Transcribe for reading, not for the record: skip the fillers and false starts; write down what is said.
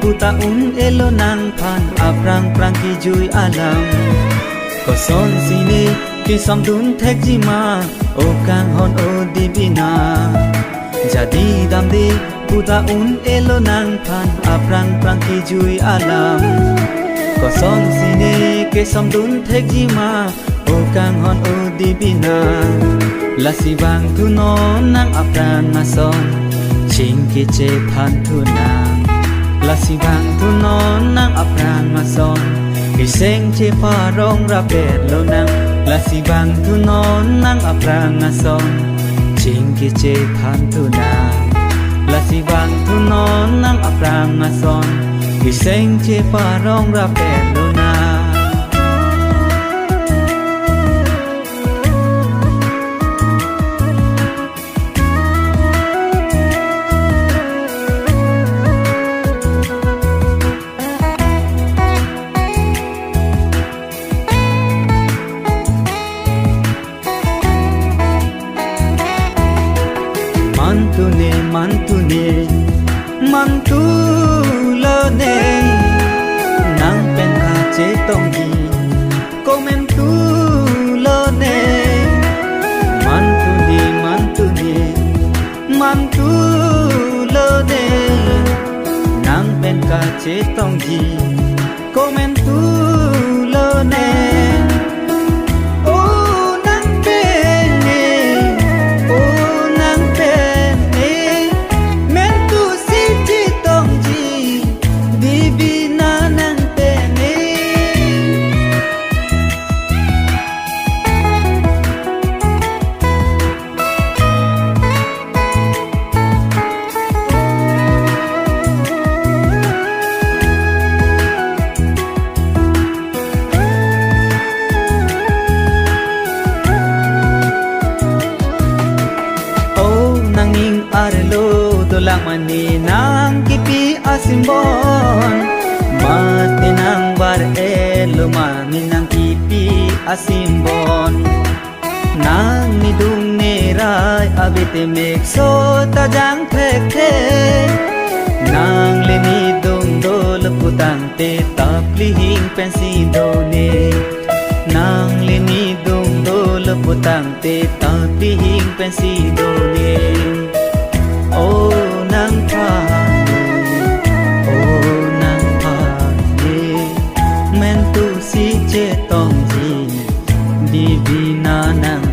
buta elo nang phan aprang prang ki jui alam ko son sini ki samdun thek ji ma o kang hon o dibina jadi dam di buta elo nang phan aprang prang ki jui alam ko son sini ki samdun thek ji ma o kang hon o dibina lasi bang tu non nang aprang ma son ching ki che phan tu nang lasi bang tu non nang aprang ma son ki seng che pa rong ra pet lo nang lasi bang tu non nang aprang ma son ching ki che phan tu nang lasi bang tu non nang aprang ma son ki seng che pa rong ra pet lo nang mantu lo ne nang pen kha che tong ji komen tu lo ne mantu lo ne nang pen kha che tong ji komen tu lo ne lang mani nang kipi asimbon mati nang bar elo mani nang kipi asimbon nang nidung nerai abite mek so tajang thek the nang le nidung dol putang te tapli hing pensi do ne nang le nidung dol putang te tapli hing pensi do ne oh nang pha men tu si che tong ji di vi na nang